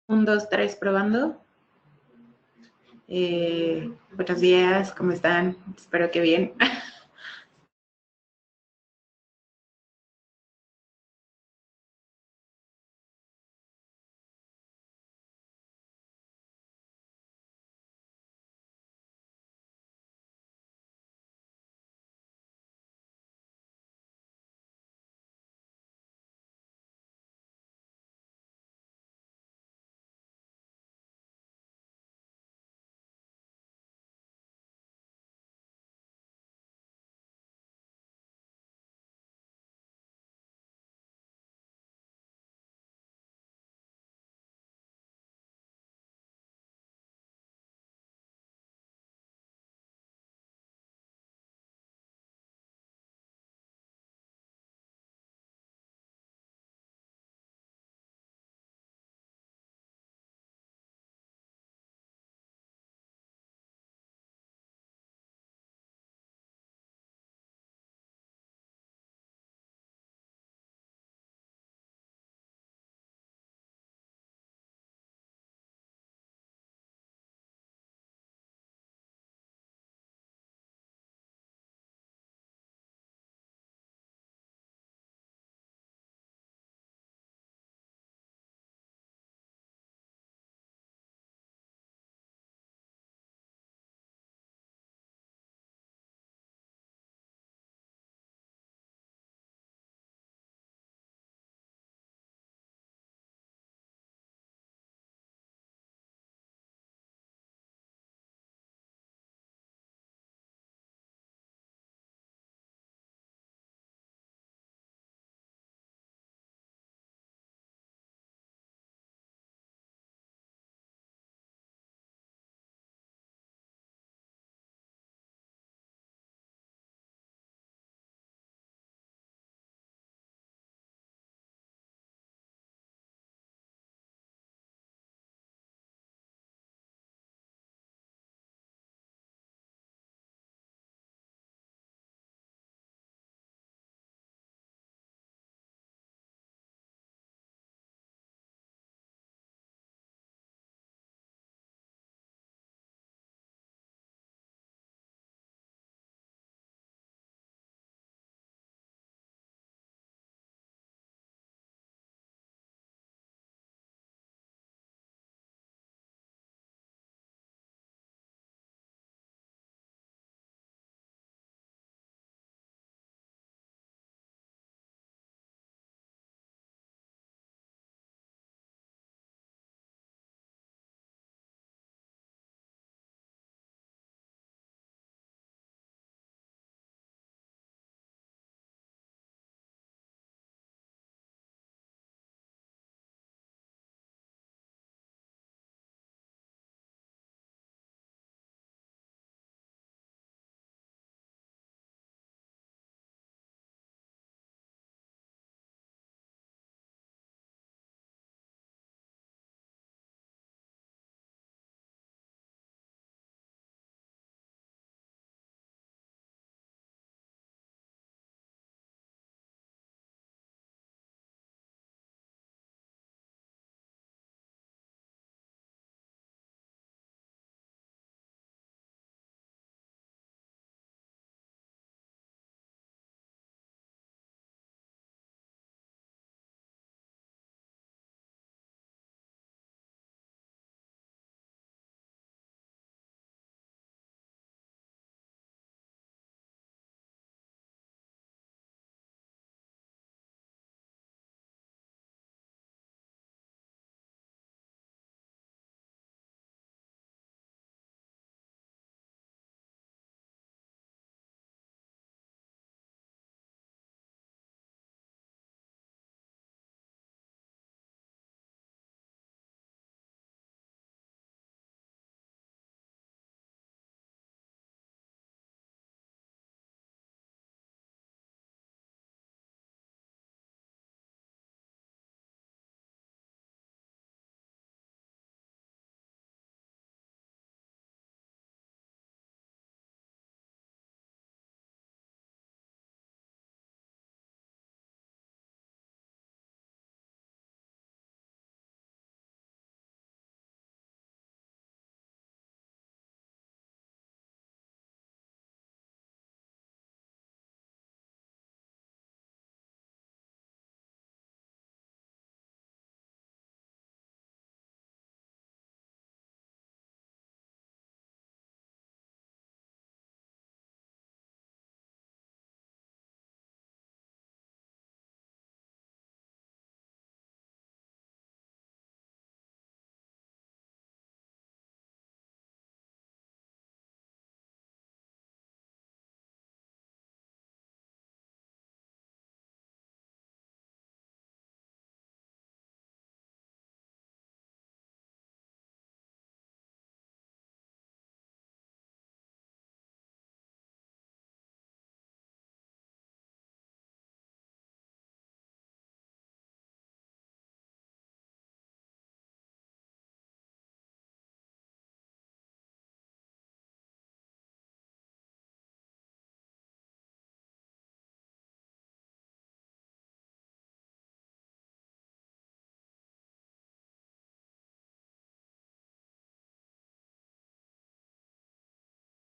Un, dos, tres, probando. Buenos días, ¿cómo están? Espero que bien.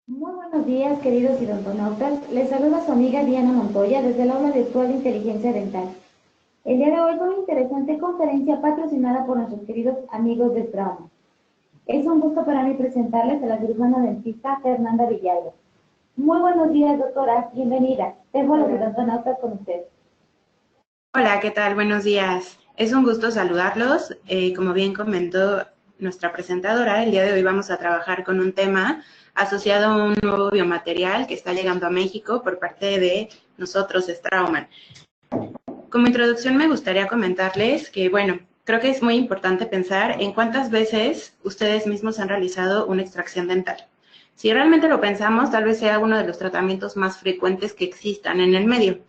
Muy buenos días, queridos idontonautas. Les saluda su amiga Diana Montoya desde el aula virtual de inteligencia dental. El día de hoy con una interesante conferencia patrocinada por nuestros queridos amigos de Trauma. Es un gusto para mí presentarles a la cirujana dentista Fernanda Villalba. Muy buenos días, doctora. Bienvenida. Dejo a los idontonautas con usted. Hola, ¿qué tal? Buenos días. Es un gusto saludarlos. Como bien comentó nuestra presentadora, el día de hoy vamos a trabajar con un tema asociado a un nuevo biomaterial que está llegando a México por parte de nosotros, Straumann. Como introducción me gustaría comentarles que, bueno, creo que es muy importante pensar en cuántas veces ustedes mismos han realizado una extracción dental. Si realmente lo pensamos, tal vez sea uno de los tratamientos más frecuentes que existan en el medio.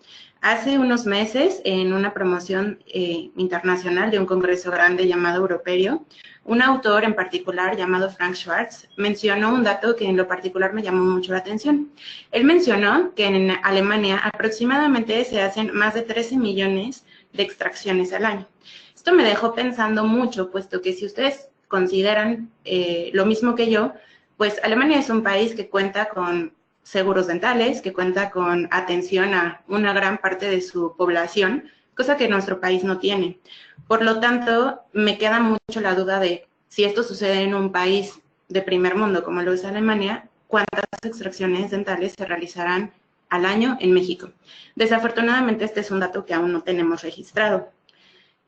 Hace unos meses, en una promoción internacional de un congreso grande llamado Europerio, un autor en particular llamado Frank Schwartz mencionó un dato que en lo particular me llamó mucho la atención. Él mencionó que en Alemania aproximadamente se hacen más de 13 millones de extracciones al año. Esto me dejó pensando mucho, puesto que si ustedes consideran lo mismo que yo, pues Alemania es un país que cuenta con seguros dentales, que cuenta con atención a una gran parte de su población, cosa que nuestro país no tiene. Por lo tanto, me queda mucho la duda de si esto sucede en un país de primer mundo como lo es Alemania, cuántas extracciones dentales se realizarán al año en México. Desafortunadamente, este es un dato que aún no tenemos registrado.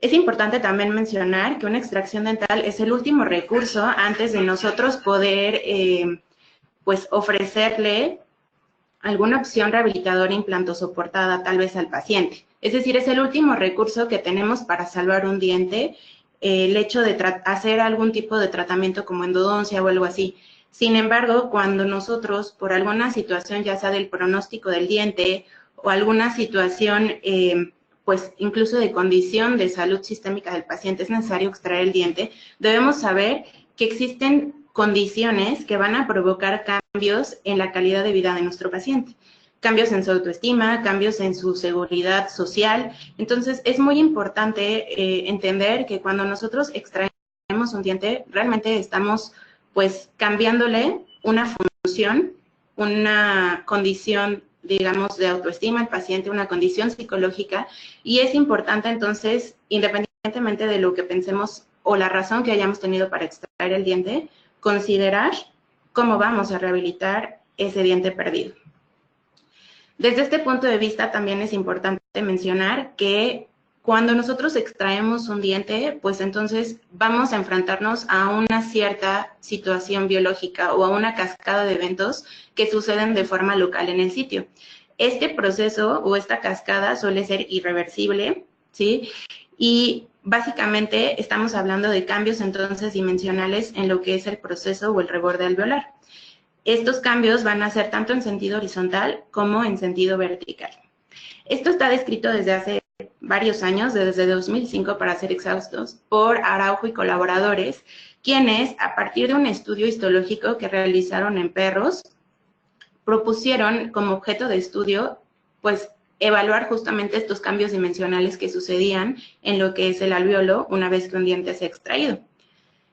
Es importante también mencionar que una extracción dental es el último recurso antes de nosotros poder pues ofrecerle alguna opción rehabilitadora implantosoportada tal vez al paciente. Es decir, es el último recurso que tenemos para salvar un diente, el hecho de hacer algún tipo de tratamiento como endodoncia o algo así. Sin embargo, cuando nosotros, por alguna situación, ya sea del pronóstico del diente o alguna situación, pues incluso de condición de salud sistémica del paciente, es necesario extraer el diente, debemos saber que existen condiciones que van a provocar cambios en la calidad de vida de nuestro paciente, cambios en su autoestima, cambios en su seguridad social. Entonces, es muy importante entender que cuando nosotros extraemos un diente, realmente estamos pues cambiándole una función, una condición, digamos, de autoestima al paciente, una condición psicológica, y es importante entonces, independientemente de lo que pensemos o la razón que hayamos tenido para extraer el diente, considerar cómo vamos a rehabilitar ese diente perdido. Desde este punto de vista también es importante mencionar que cuando nosotros extraemos un diente, pues entonces vamos a enfrentarnos a una cierta situación biológica o a una cascada de eventos que suceden de forma local en el sitio. Este proceso o esta cascada suele ser irreversible, ¿sí? Y básicamente estamos hablando de cambios entonces dimensionales en lo que es el proceso o el reborde alveolar. Estos cambios van a ser tanto en sentido horizontal como en sentido vertical. Esto está descrito desde hace varios años, desde 2005 para ser exhaustos, por Araujo y colaboradores, quienes, a partir de un estudio histológico que realizaron en perros, propusieron como objeto de estudio, pues, evaluar justamente estos cambios dimensionales que sucedían en lo que es el alveolo una vez que un diente se ha extraído.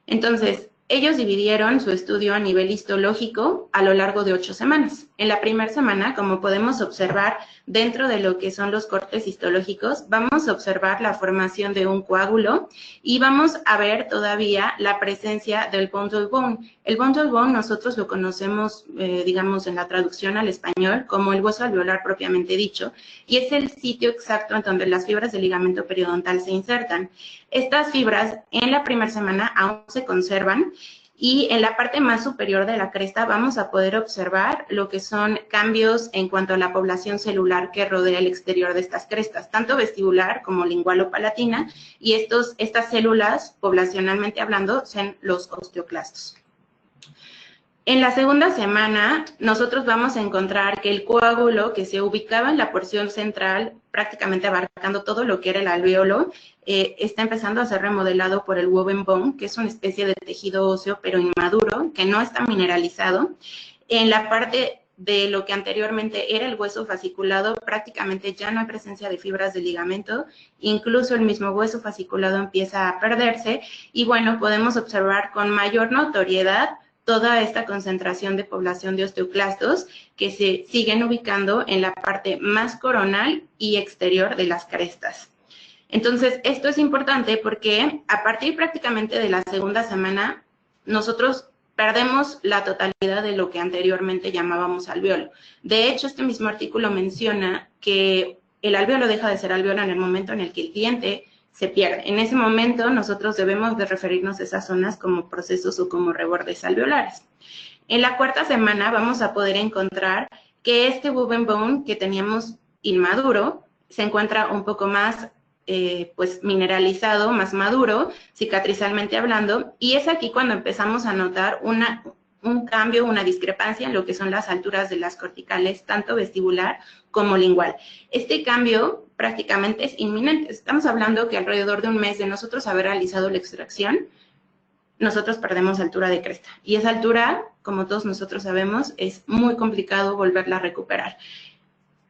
Entonces, ellos dividieron su estudio a nivel histológico a lo largo de 8 semanas. En la primera semana, como podemos observar dentro de lo que son los cortes histológicos, vamos a observar la formación de un coágulo y vamos a ver todavía la presencia del bundle bone. El bundle bone nosotros lo conocemos, digamos, en la traducción al español como el hueso alveolar propiamente dicho, y es el sitio exacto en donde las fibras del ligamento periodontal se insertan. Estas fibras en la primera semana aún se conservan y en la parte más superior de la cresta vamos a poder observar lo que son cambios en cuanto a la población celular que rodea el exterior de estas crestas, tanto vestibular como lingual o palatina, y estas células, poblacionalmente hablando, son los osteoclastos. En la segunda semana, nosotros vamos a encontrar que el coágulo que se ubicaba en la porción central, prácticamente abarcando todo lo que era el alvéolo, está empezando a ser remodelado por el woven bone, que es una especie de tejido óseo, pero inmaduro, que no está mineralizado. En la parte de lo que anteriormente era el hueso fasciculado, prácticamente ya no hay presencia de fibras de ligamento, incluso el mismo hueso fasciculado empieza a perderse, y bueno, podemos observar con mayor notoriedad toda esta concentración de población de osteoclastos que se siguen ubicando en la parte más coronal y exterior de las crestas. Entonces, esto es importante porque a partir prácticamente de la segunda semana, nosotros perdemos la totalidad de lo que anteriormente llamábamos alvéolo. De hecho, este mismo artículo menciona que el alvéolo deja de ser alvéolo en el momento en el que el diente se pierde. En ese momento, nosotros debemos de referirnos a esas zonas como procesos o como rebordes alveolares. En la cuarta semana vamos a poder encontrar que este bone bone que teníamos inmaduro se encuentra un poco más pues mineralizado, más maduro, cicatrizalmente hablando, y es aquí cuando empezamos a notar un cambio, una discrepancia en lo que son las alturas de las corticales, tanto vestibular como lingual. Este cambio prácticamente es inminente. Estamos hablando que alrededor de un mes de nosotros haber realizado la extracción, nosotros perdemos altura de cresta. Y esa altura, como todos nosotros sabemos, es muy complicado volverla a recuperar.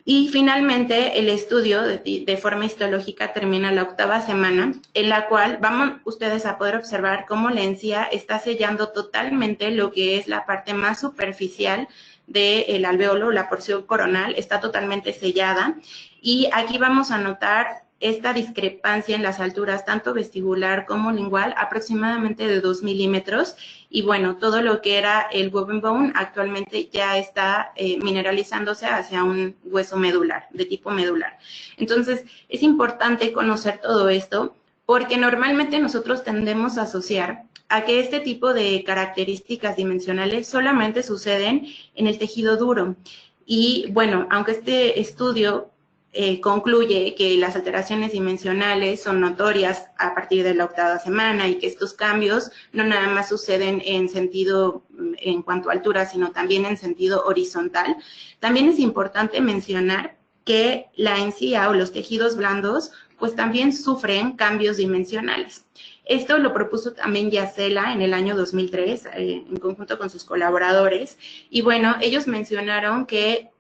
Y finalmente el estudio de forma histológica termina la octava semana, en la cual vamos ustedes a poder observar cómo la encía está sellando totalmente lo que es la parte más superficial del alvéolo, la porción coronal, está totalmente sellada. Y aquí vamos a notar esta discrepancia en las alturas, tanto vestibular como lingual, aproximadamente de 2 milímetros. Y bueno, todo lo que era el bone bone actualmente ya está mineralizándose hacia un hueso medular, de tipo medular. Entonces, es importante conocer todo esto porque normalmente nosotros tendemos a asociar a que este tipo de características dimensionales solamente suceden en el tejido duro. Y bueno, aunque este estudio concluye que las alteraciones dimensionales son notorias a partir de la octava semana y que estos cambios no nada más suceden en sentido, en cuanto a altura, sino también en sentido horizontal. También es importante mencionar que la encía o los tejidos blandos pues también sufren cambios dimensionales. Esto lo propuso también Yacela en el año 2003 en conjunto con sus colaboradores y bueno, ellos mencionaron que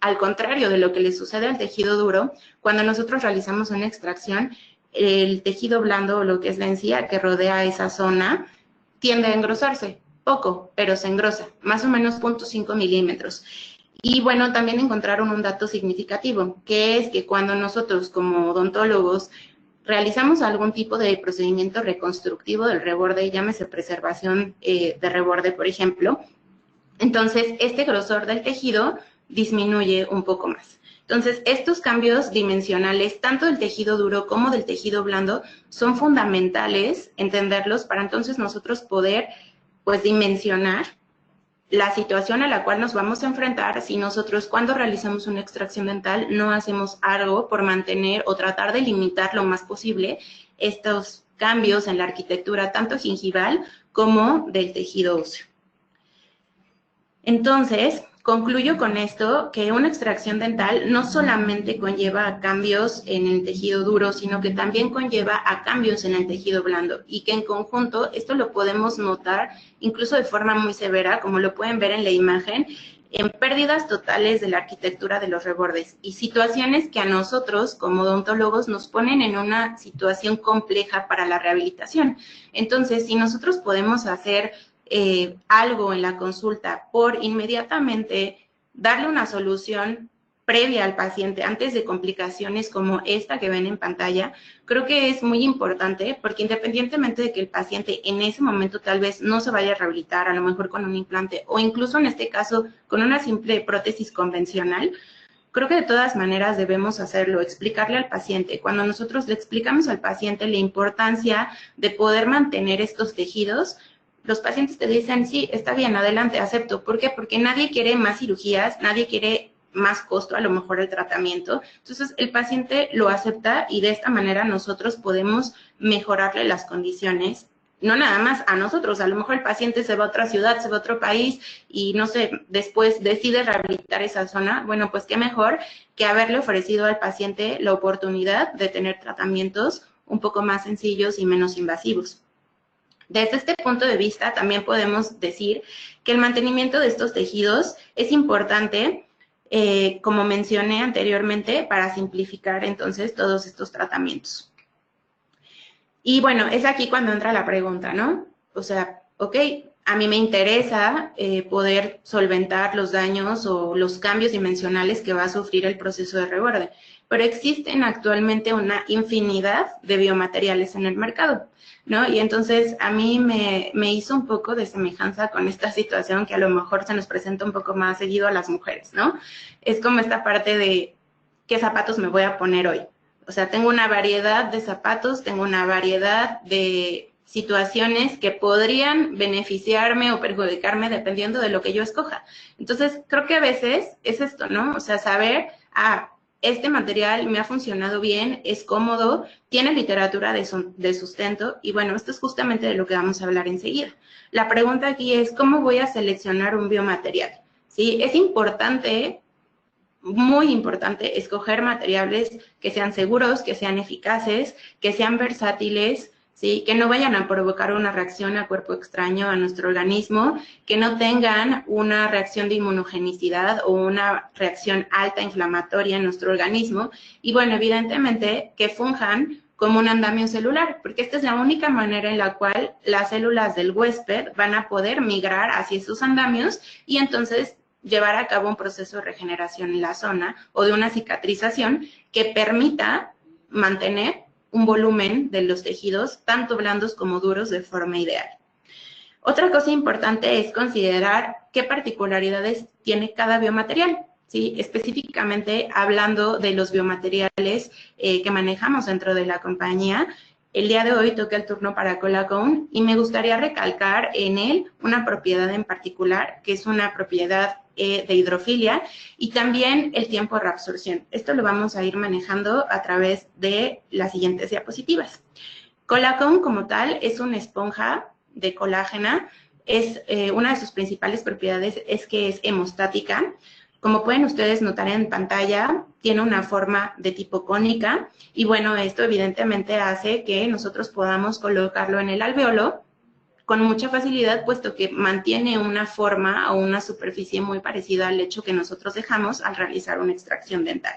al contrario de lo que le sucede al tejido duro, cuando nosotros realizamos una extracción, el tejido blando o lo que es la encía que rodea esa zona tiende a engrosarse, poco, pero se engrosa, más o menos 0.5 milímetros. Y bueno, también encontraron un dato significativo, que es que cuando nosotros como odontólogos realizamos algún tipo de procedimiento reconstructivo del reborde, llámese preservación de reborde, por ejemplo, entonces este grosor del tejido disminuye un poco más. Entonces, estos cambios dimensionales, tanto del tejido duro como del tejido blando, son fundamentales entenderlos para entonces nosotros poder, pues, dimensionar la situación a la cual nos vamos a enfrentar si nosotros cuando realizamos una extracción dental no hacemos algo por mantener o tratar de limitar lo más posible estos cambios en la arquitectura tanto gingival como del tejido óseo. Entonces, concluyo con esto que una extracción dental no solamente conlleva a cambios en el tejido duro, sino que también conlleva a cambios en el tejido blando y que en conjunto esto lo podemos notar incluso de forma muy severa, como lo pueden ver en la imagen, en pérdidas totales de la arquitectura de los rebordes y situaciones que a nosotros como odontólogos nos ponen en una situación compleja para la rehabilitación. Entonces, si nosotros podemos hacer algo en la consulta por inmediatamente darle una solución previa al paciente antes de complicaciones como esta que ven en pantalla, creo que es muy importante porque independientemente de que el paciente en ese momento tal vez no se vaya a rehabilitar, a lo mejor con un implante o incluso en este caso con una simple prótesis convencional, creo que de todas maneras debemos hacerlo, explicarle al paciente. Cuando nosotros le explicamos al paciente la importancia de poder mantener estos tejidos, los pacientes te dicen, sí, está bien, adelante, acepto. ¿Por qué? Porque nadie quiere más cirugías, nadie quiere más costo, a lo mejor el tratamiento. Entonces, el paciente lo acepta y de esta manera nosotros podemos mejorarle las condiciones. No nada más a nosotros, a lo mejor el paciente se va a otra ciudad, se va a otro país y no sé, después decide rehabilitar esa zona. Bueno, pues qué mejor que haberle ofrecido al paciente la oportunidad de tener tratamientos un poco más sencillos y menos invasivos. Desde este punto de vista, también podemos decir que el mantenimiento de estos tejidos es importante, como mencioné anteriormente, para simplificar entonces todos estos tratamientos. Y bueno, es aquí cuando entra la pregunta, ¿no? O sea, ok, a mí me interesa poder solventar los daños o los cambios dimensionales que va a sufrir el proceso de reborde. Pero existen actualmente una infinidad de biomateriales en el mercado, ¿no? Y entonces a mí me hizo un poco de semejanza con esta situación que a lo mejor se nos presenta un poco más seguido a las mujeres, ¿no? Es como esta parte de qué zapatos me voy a poner hoy. O sea, tengo una variedad de zapatos, tengo una variedad de situaciones que podrían beneficiarme o perjudicarme dependiendo de lo que yo escoja. Entonces, creo que a veces es esto, ¿no? O sea, saber, este material me ha funcionado bien, es cómodo, tiene literatura de sustento y bueno, esto es justamente de lo que vamos a hablar enseguida. La pregunta aquí es, ¿cómo voy a seleccionar un biomaterial? ¿Sí? Es importante, muy importante, escoger materiales que sean seguros, que sean eficaces, que sean versátiles, ¿sí? Que no vayan a provocar una reacción a cuerpo extraño a nuestro organismo, que no tengan una reacción de inmunogenicidad o una reacción alta inflamatoria en nuestro organismo y, bueno, evidentemente que funjan como un andamio celular, porque esta es la única manera en la cual las células del huésped van a poder migrar hacia esos andamios y entonces llevar a cabo un proceso de regeneración en la zona o de una cicatrización que permita mantener un volumen de los tejidos, tanto blandos como duros, de forma ideal. Otra cosa importante es considerar qué particularidades tiene cada biomaterial, ¿sí? Específicamente hablando de los biomateriales que manejamos dentro de la compañía. El día de hoy toca el turno para Colacone y me gustaría recalcar en él una propiedad en particular, que es una propiedad de hidrofilia y también el tiempo de reabsorción. Esto lo vamos a ir manejando a través de las siguientes diapositivas. Colacone como tal es una esponja de colágena, es una de sus principales propiedades es que es hemostática. Como pueden ustedes notar en pantalla, tiene una forma de tipo cónica y bueno, esto evidentemente hace que nosotros podamos colocarlo en el alveolo con mucha facilidad, puesto que mantiene una forma o una superficie muy parecida al lecho que nosotros dejamos al realizar una extracción dental.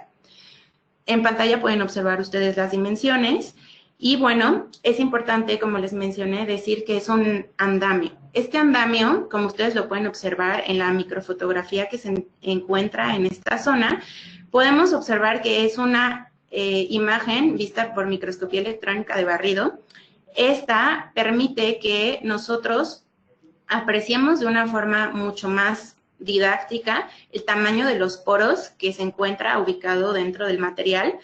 En pantalla pueden observar ustedes las dimensiones y bueno, es importante, como les mencioné, decir que es un andamio. Este andamio, como ustedes lo pueden observar en la microfotografía que se encuentra en esta zona, podemos observar que es una imagen vista por microscopía electrónica de barrido. Esta permite que nosotros apreciemos de una forma mucho más didáctica el tamaño de los poros que se encuentra ubicado dentro del material.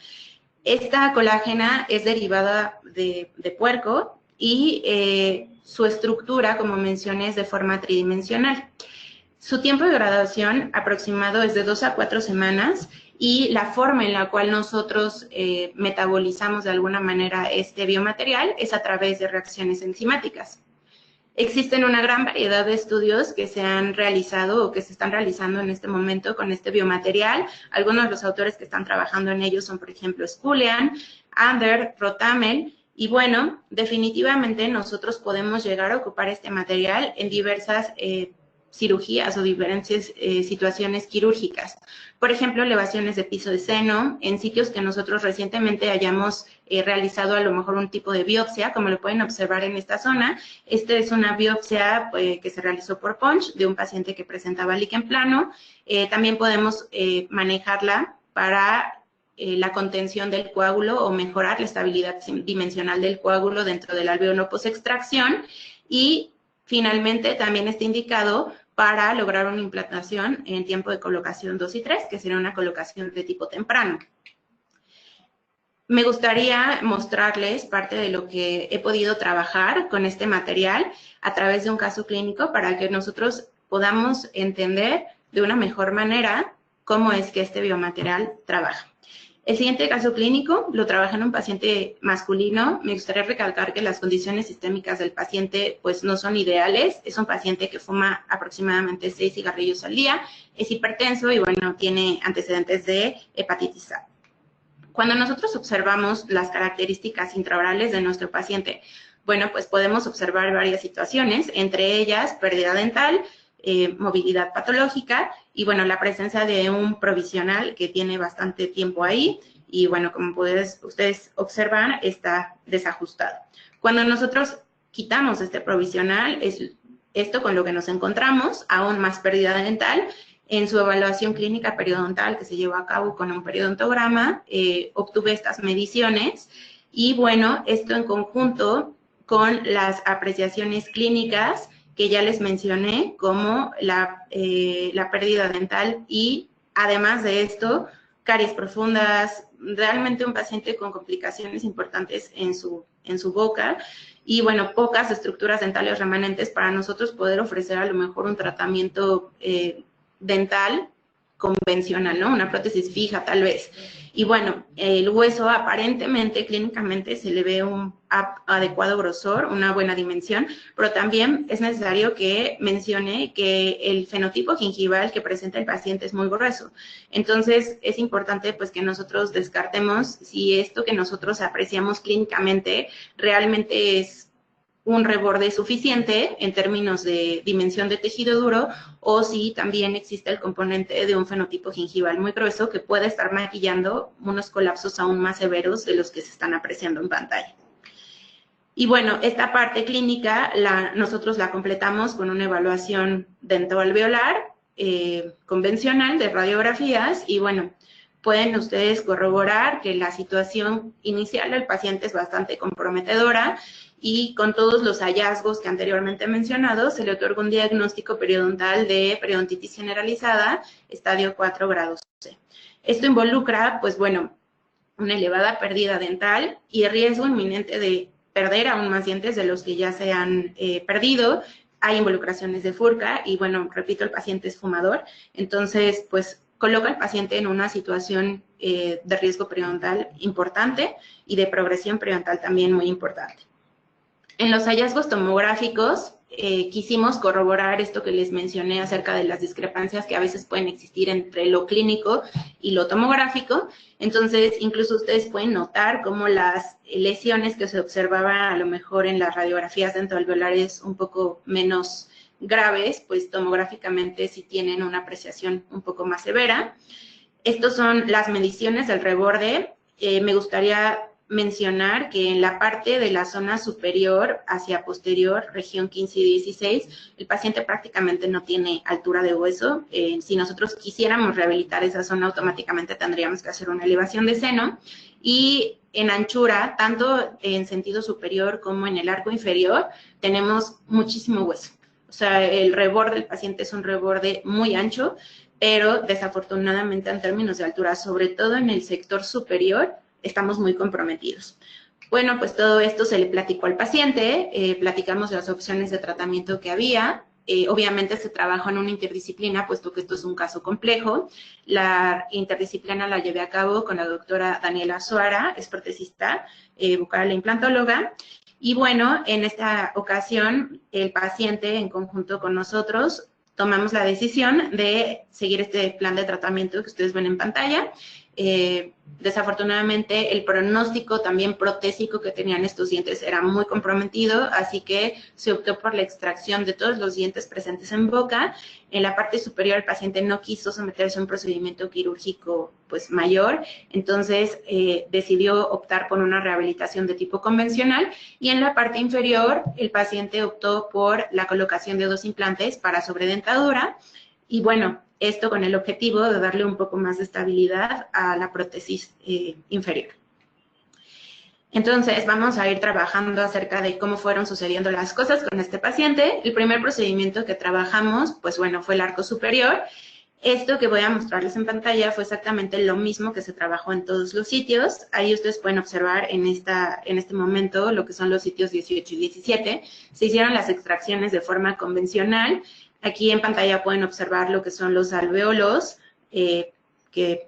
Esta colágena es derivada de puerco y su estructura, como mencioné, es de forma tridimensional. Su tiempo de degradación aproximado es de 2 a 4 semanas y la forma en la cual nosotros metabolizamos de alguna manera este biomaterial es a través de reacciones enzimáticas. Existen una gran variedad de estudios que se han realizado o que se están realizando en este momento con este biomaterial. Algunos de los autores que están trabajando en ellos son, por ejemplo, Sculian, Ander, Rotamel, y bueno, definitivamente nosotros podemos llegar a ocupar este material en diversas cirugías o diferentes situaciones quirúrgicas. Por ejemplo, elevaciones de piso de seno, en sitios que nosotros recientemente hayamos realizado a lo mejor un tipo de biopsia, como lo pueden observar en esta zona. Esta es una biopsia que se realizó por Punch de un paciente que presentaba líquen plano. También podemos manejarla para la contención del coágulo o mejorar la estabilidad dimensional del coágulo dentro del alveolo post-extracción y finalmente también está indicado para lograr una implantación en tiempo de colocación 2 y 3, que sería una colocación de tipo temprano. Me gustaría mostrarles parte de lo que he podido trabajar con este material a través de un caso clínico para que nosotros podamos entender de una mejor manera cómo es que este biomaterial trabaja. El siguiente caso clínico lo trabajé en un paciente masculino. Me gustaría recalcar que las condiciones sistémicas del paciente pues no son ideales. Es un paciente que fuma aproximadamente 6 cigarrillos al día, es hipertenso y bueno, tiene antecedentes de hepatitis A. Cuando nosotros observamos las características intraorales de nuestro paciente, bueno, pues podemos observar varias situaciones, entre ellas pérdida dental, movilidad patológica y, bueno, la presencia de un provisional que tiene bastante tiempo ahí y, bueno, como ustedes observan, está desajustado. Cuando nosotros quitamos este provisional, esto con lo que nos encontramos, aún más pérdida dental. En su evaluación clínica periodontal que se llevó a cabo con un periodontograma, obtuve estas mediciones y bueno, esto en conjunto con las apreciaciones clínicas que ya les mencioné, como la pérdida dental y además de esto, caries profundas, realmente un paciente con complicaciones importantes en su boca y bueno, pocas estructuras dentales remanentes para nosotros poder ofrecer a lo mejor un tratamiento dental convencional, ¿no? Una prótesis fija tal vez. Y bueno, el hueso aparentemente, clínicamente, se le ve un adecuado grosor, una buena dimensión, pero también es necesario que mencione que el fenotipo gingival que presenta el paciente es muy grueso. Entonces, es importante pues que nosotros descartemos si esto que nosotros apreciamos clínicamente realmente es un reborde suficiente en términos de dimensión de tejido duro o si también existe el componente de un fenotipo gingival muy grueso que puede estar maquillando unos colapsos aún más severos de los que se están apreciando en pantalla. Y bueno, esta parte clínica nosotros la completamos con una evaluación dentoalveolar convencional de radiografías y bueno, pueden ustedes corroborar que la situación inicial del paciente es bastante comprometedora y con todos los hallazgos que anteriormente he mencionado, se le otorga un diagnóstico periodontal de periodontitis generalizada, estadio 4 grados C. Esto involucra, pues bueno, una elevada pérdida dental y el riesgo inminente de perder aún más dientes de los que ya se han perdido. Hay involucraciones de furca y, bueno, repito, el paciente es fumador. Entonces, pues, coloca al paciente en una situación de riesgo periodontal importante y de progresión periodontal también muy importante. En los hallazgos tomográficos, quisimos corroborar esto que les mencioné acerca de las discrepancias que a veces pueden existir entre lo clínico y lo tomográfico. Entonces, incluso ustedes pueden notar cómo las lesiones que se observaban a lo mejor en las radiografías dentoalveolares un poco menos graves, pues tomográficamente sí tienen una apreciación un poco más severa. Estas son las mediciones del reborde. Me gustaría mencionar que en la parte de la zona superior hacia posterior, región 15 y 16, el paciente prácticamente no tiene altura de hueso. Si nosotros quisiéramos rehabilitar esa zona, automáticamente tendríamos que hacer una elevación de seno. Y en anchura, tanto en sentido superior como en el arco inferior, tenemos muchísimo hueso. O sea, el reborde del paciente es un reborde muy ancho, pero desafortunadamente en términos de altura, sobre todo en el sector superior, estamos muy comprometidos. Bueno, pues todo esto se le platicó al paciente, platicamos las opciones de tratamiento que había, obviamente se trabajó en una interdisciplina, puesto que esto es un caso complejo. La interdisciplina la llevé a cabo con la doctora Daniela Suara, es protesista, bucal e implantóloga. Y bueno, en esta ocasión, el paciente en conjunto con nosotros tomamos la decisión de seguir este plan de tratamiento que ustedes ven en pantalla. Desafortunadamente, el pronóstico también protésico que tenían estos dientes era muy comprometido, así que se optó por la extracción de todos los dientes presentes en boca. En la parte superior, el paciente no quiso someterse a un procedimiento quirúrgico pues mayor, entonces decidió optar por una rehabilitación de tipo convencional, y en la parte inferior, el paciente optó por la colocación de 2 implantes para sobredentadura, y bueno, esto con el objetivo de darle un poco más de estabilidad a la prótesis inferior. Entonces, vamos a ir trabajando acerca de cómo fueron sucediendo las cosas con este paciente. El primer procedimiento que trabajamos, pues bueno, fue el arco superior. Esto que voy a mostrarles en pantalla fue exactamente lo mismo que se trabajó en todos los sitios. Ahí ustedes pueden observar en este momento lo que son los sitios 18 y 17. Se hicieron las extracciones de forma convencional. Aquí en pantalla pueden observar lo que son los alvéolos que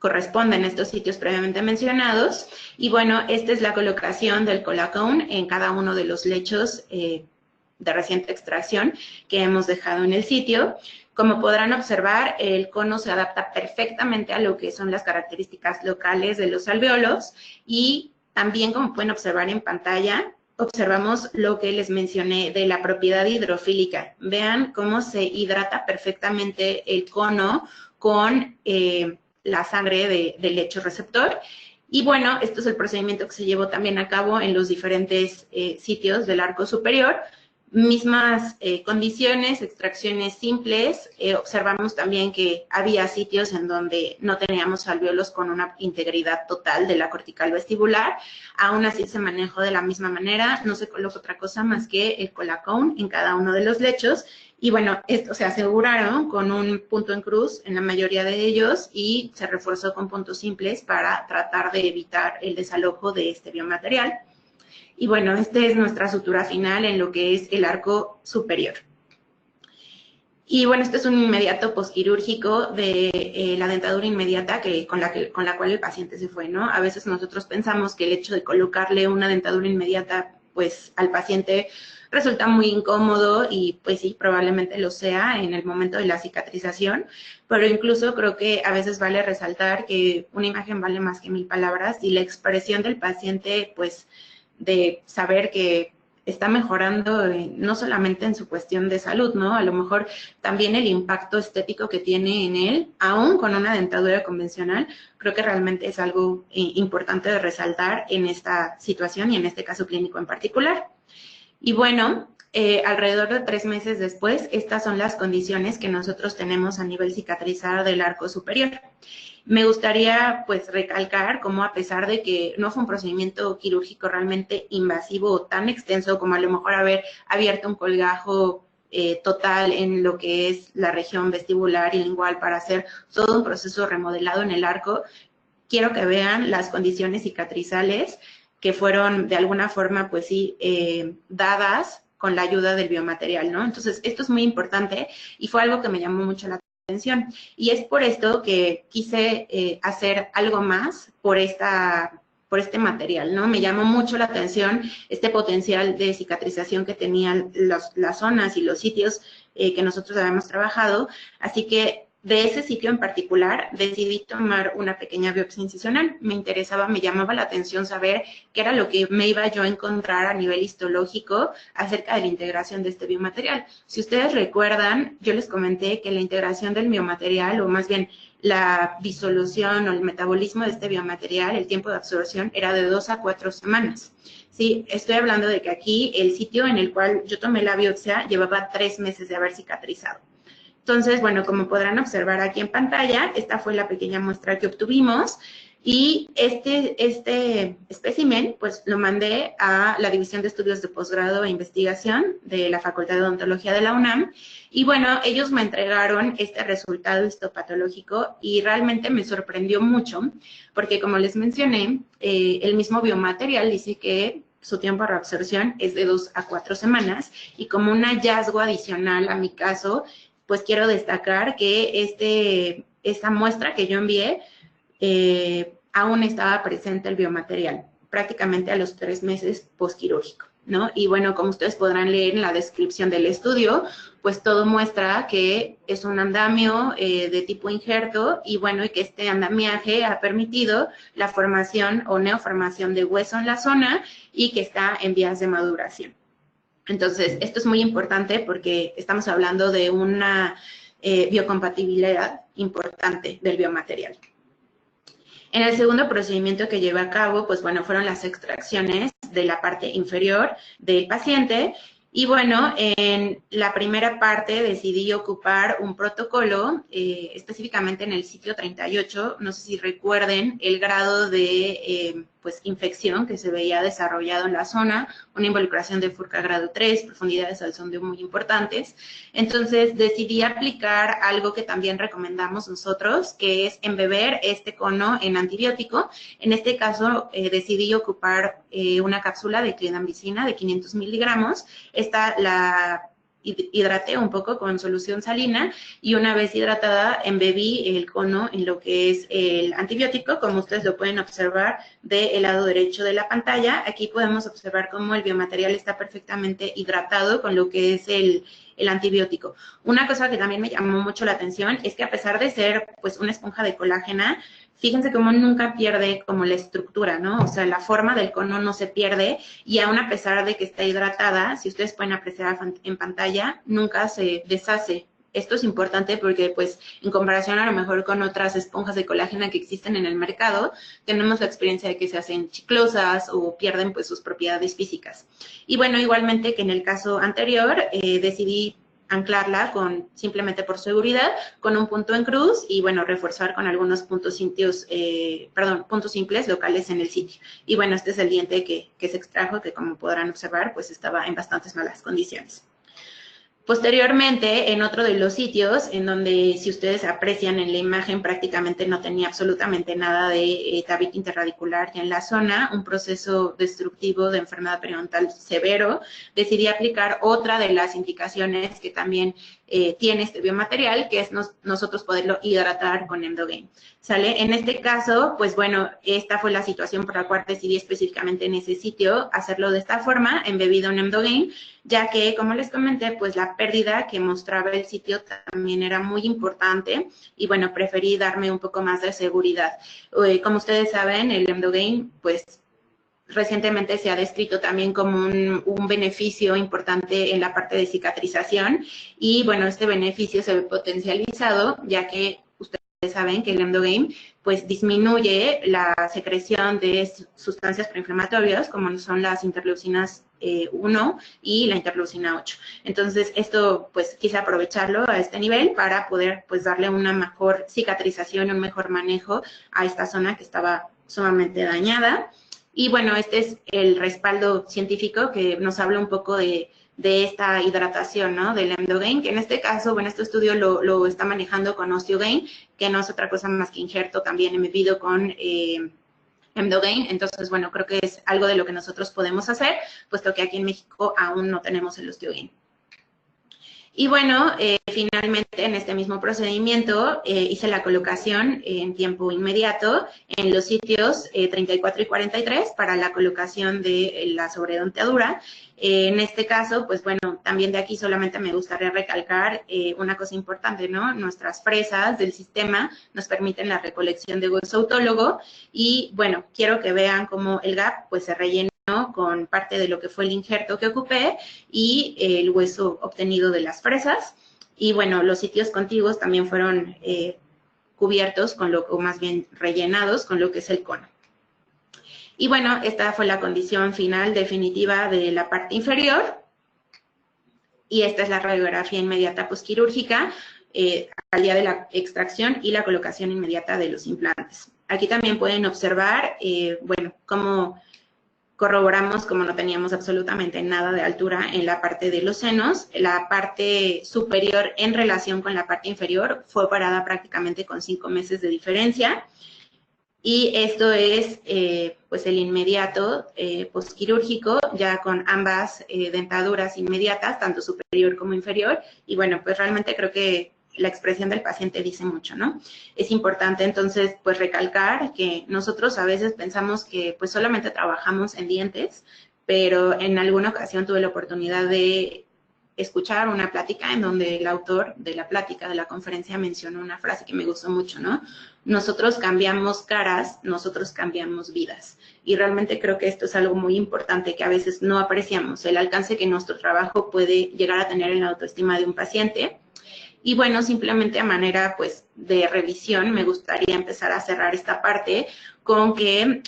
corresponden a estos sitios previamente mencionados. Y bueno, esta es la colocación del colacón en cada uno de los lechos de reciente extracción que hemos dejado en el sitio. Como podrán observar, el cono se adapta perfectamente a lo que son las características locales de los alvéolos, y también, como pueden observar en pantalla, observamos lo que les mencioné de la propiedad hidrofílica. Vean cómo se hidrata perfectamente el cono con la sangre del lecho receptor. Y bueno, esto es el procedimiento que se llevó también a cabo en los diferentes sitios del arco superior. mismas condiciones, extracciones simples. Observamos también que había sitios en donde no teníamos alvéolos con una integridad total de la cortical vestibular. Aún así se manejó de la misma manera, no se colocó otra cosa más que el colacón en cada uno de los lechos. Y bueno, esto se aseguraron con un punto en cruz en la mayoría de ellos y se reforzó con puntos simples para tratar de evitar el desalojo de este biomaterial. Y bueno, esta es nuestra sutura final en lo que es el arco superior. Y bueno, este es un inmediato posquirúrgico de la dentadura inmediata con la cual el paciente se fue, ¿no? A veces nosotros pensamos que el hecho de colocarle una dentadura inmediata, pues al paciente resulta muy incómodo y pues sí, probablemente lo sea en el momento de la cicatrización, pero incluso creo que a veces vale resaltar que una imagen vale más que 1000 palabras y la expresión del paciente, pues, de saber que está mejorando no solamente en su cuestión de salud, ¿no? A lo mejor también el impacto estético que tiene en él, aún con una dentadura convencional, creo que realmente es algo importante de resaltar en esta situación y en este caso clínico en particular. Y bueno, alrededor de 3 meses después, estas son las condiciones que nosotros tenemos a nivel cicatrizado del arco superior. Me gustaría pues recalcar cómo a pesar de que no fue un procedimiento quirúrgico realmente invasivo o tan extenso como a lo mejor haber abierto un colgajo total en lo que es la región vestibular y lingual para hacer todo un proceso remodelado en el arco, quiero que vean las condiciones cicatrizales que fueron de alguna forma pues sí dadas con la ayuda del biomaterial, ¿no? Entonces esto es muy importante y fue algo que me llamó mucho la atención. Y es por esto que quise hacer algo más por este material, ¿no? Me llamó mucho la atención este potencial de cicatrización que tenían las zonas y los sitios que nosotros habíamos trabajado, así que de ese sitio en particular decidí tomar una pequeña biopsia incisional. Me interesaba, me llamaba la atención saber qué era lo que me iba yo a encontrar a nivel histológico acerca de la integración de este biomaterial. Si ustedes recuerdan, yo les comenté que la integración del biomaterial, o más bien la disolución o el metabolismo de este biomaterial, el tiempo de absorción era de 2 a 4 semanas. Sí, estoy hablando de que aquí el sitio en el cual yo tomé la biopsia llevaba 3 meses de haber cicatrizado. Entonces, bueno, como podrán observar aquí en pantalla, esta fue la pequeña muestra que obtuvimos y este espécimen, pues lo mandé a la División de Estudios de Posgrado e Investigación de la Facultad de Odontología de la UNAM y bueno, ellos me entregaron este resultado histopatológico y realmente me sorprendió mucho porque como les mencioné, el mismo biomaterial dice que su tiempo de reabsorción es de 2 a 4 semanas y como un hallazgo adicional a mi caso, pues quiero destacar que esta muestra que yo envié, aún estaba presente el biomaterial, prácticamente a los 3 meses postquirúrgico, ¿no? Y bueno, como ustedes podrán leer en la descripción del estudio, pues todo muestra que es un andamio de tipo injerto y bueno, y que este andamiaje ha permitido la formación o neoformación de hueso en la zona y que está en vías de maduración. Entonces, esto es muy importante porque estamos hablando de una biocompatibilidad importante del biomaterial. En el segundo procedimiento que llevé a cabo, pues bueno, fueron las extracciones de la parte inferior del paciente. Y bueno, en la primera parte decidí ocupar un protocolo, específicamente en el sitio 38, no sé si recuerden el grado de pues, infección que se veía desarrollado en la zona, una involucración de Furca grado 3, profundidades al sondeo muy importantes. Entonces decidí aplicar algo que también recomendamos nosotros, que es embeber este cono en antibiótico. En este caso decidí ocupar una cápsula de clindamicina de 500 miligramos. Esta la hidraté un poco con solución salina y una vez hidratada embebí el cono en lo que es el antibiótico, como ustedes lo pueden observar del lado derecho de la pantalla. Aquí podemos observar cómo el biomaterial está perfectamente hidratado con lo que es el antibiótico. Una cosa que también me llamó mucho la atención es que a pesar de ser pues una esponja de colágena, fíjense cómo nunca pierde como la estructura, ¿no? O sea, la forma del cono no se pierde y aún a pesar de que está hidratada, si ustedes pueden apreciar en pantalla, nunca se deshace esto es importante porque, pues, en comparación a lo mejor con otras esponjas de colágeno que existen en el mercado, tenemos la experiencia de que se hacen chiclosas o pierden, pues, sus propiedades físicas. Y bueno, igualmente que en el caso anterior, decidí anclarla simplemente por seguridad, con un punto en cruz y, bueno, reforzar con algunos puntos puntos simples locales en el sitio. Y, bueno, este es el diente que se extrajo, que como podrán observar, pues estaba en bastantes malas condiciones. Posteriormente, en otro de los sitios, en donde si ustedes aprecian en la imagen, prácticamente no tenía absolutamente nada de tabique interradicular ya en la zona, un proceso destructivo de enfermedad periodontal severo, decidí aplicar otra de las indicaciones que también tiene este biomaterial, que es nosotros poderlo hidratar con Emdogain. ¿Sale? En este caso, pues bueno, esta fue la situación por la cual decidí específicamente en ese sitio hacerlo de esta forma, embebido en Emdogain, ya que, como les comenté, pues la pérdida que mostraba el sitio también era muy importante y, bueno, preferí darme un poco más de seguridad. Como ustedes saben, el Emdogain, pues, recientemente se ha descrito también como un beneficio importante en la parte de cicatrización y, bueno, este beneficio se ve potencializado, ya que ustedes saben que el Emdogain pues disminuye la secreción de sustancias proinflamatorias como son las interleucinas 1 y la interleucina 8. Entonces, esto pues quise aprovecharlo a este nivel para poder pues darle una mejor cicatrización y un mejor manejo a esta zona que estaba sumamente dañada. Y bueno, este es el respaldo científico que nos habla un poco de esta hidratación, ¿no? Del Emdogain, que en este caso, bueno, este estudio lo está manejando con Osteogain, que no es otra cosa más que injerto también embebido con Emdogain. Entonces, bueno, creo que es algo de lo que nosotros podemos hacer, puesto que aquí en México aún no tenemos el Osteogain. Y bueno, finalmente en este mismo procedimiento hice la colocación en tiempo inmediato en los sitios 34 y 43 para la colocación de la sobredonteadura. En este caso, pues bueno, también de aquí solamente me gustaría recalcar una cosa importante, ¿no? Nuestras fresas del sistema nos permiten la recolección de hueso autólogo y, bueno, quiero que vean cómo el gap pues se rellena con parte de lo que fue el injerto que ocupé y el hueso obtenido de las fresas. Y bueno, los sitios contiguos también fueron cubiertos con o más bien rellenados con lo que es el cono. Y bueno, esta fue la condición final definitiva de la parte inferior. Y esta es la radiografía inmediata postquirúrgica al día de la extracción y la colocación inmediata de los implantes. Aquí también pueden observar, bueno, cómo corroboramos como no teníamos absolutamente nada de altura en la parte de los senos. La parte superior en relación con la parte inferior fue operada prácticamente con 5 meses de diferencia. Y esto es pues el inmediato postquirúrgico, ya con ambas dentaduras inmediatas, tanto superior como inferior. Y bueno, pues realmente creo que la expresión del paciente dice mucho, ¿no? Es importante entonces pues recalcar que nosotros a veces pensamos que pues solamente trabajamos en dientes, pero en alguna ocasión tuve la oportunidad de escuchar una plática en donde el autor de la plática, de la conferencia, mencionó una frase que me gustó mucho, ¿no? Nosotros cambiamos caras, nosotros cambiamos vidas. Y realmente creo que esto es algo muy importante que a veces no apreciamos, el alcance que nuestro trabajo puede llegar a tener en la autoestima de un paciente. Y bueno, simplemente a manera pues de revisión, me gustaría empezar a cerrar esta parte con que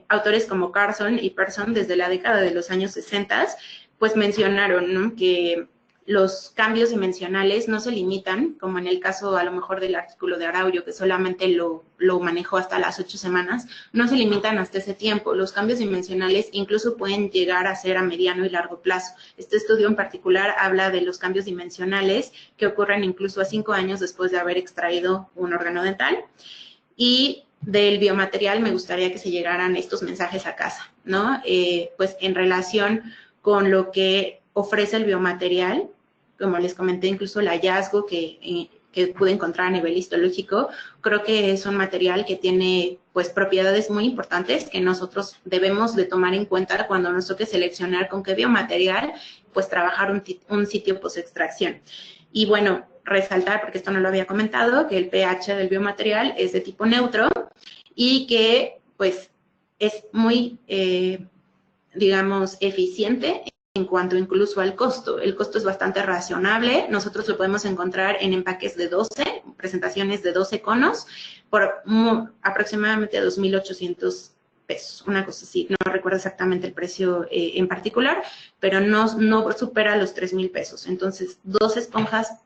autores como Carson y Persson desde la década de los años 60 pues mencionaron, ¿no?, que los cambios dimensionales no se limitan, como en el caso a lo mejor del artículo de Araujo, que solamente lo manejó hasta las 8 semanas, no se limitan hasta ese tiempo. Los cambios dimensionales incluso pueden llegar a ser a mediano y largo plazo. Este estudio en particular habla de los cambios dimensionales que ocurren incluso a 5 años después de haber extraído un órgano dental. Y del biomaterial me gustaría que se llegaran estos mensajes a casa, ¿no? Pues en relación con lo que ofrece el biomaterial, como les comenté, incluso el hallazgo que pude encontrar a nivel histológico, creo que es un material que tiene pues propiedades muy importantes que nosotros debemos de tomar en cuenta cuando nos toque seleccionar con qué biomaterial pues trabajar un sitio post-extracción. Y bueno, resaltar, porque esto no lo había comentado, que el pH del biomaterial es de tipo neutro y que pues es muy, digamos, eficiente en cuanto incluso al costo. El costo es bastante razonable. Nosotros lo podemos encontrar en empaques de 12, presentaciones de 12 conos, por aproximadamente 2,800 pesos, una cosa así. No recuerdo exactamente el precio en particular, pero no supera los 3,000 pesos. Entonces, 12 esponjas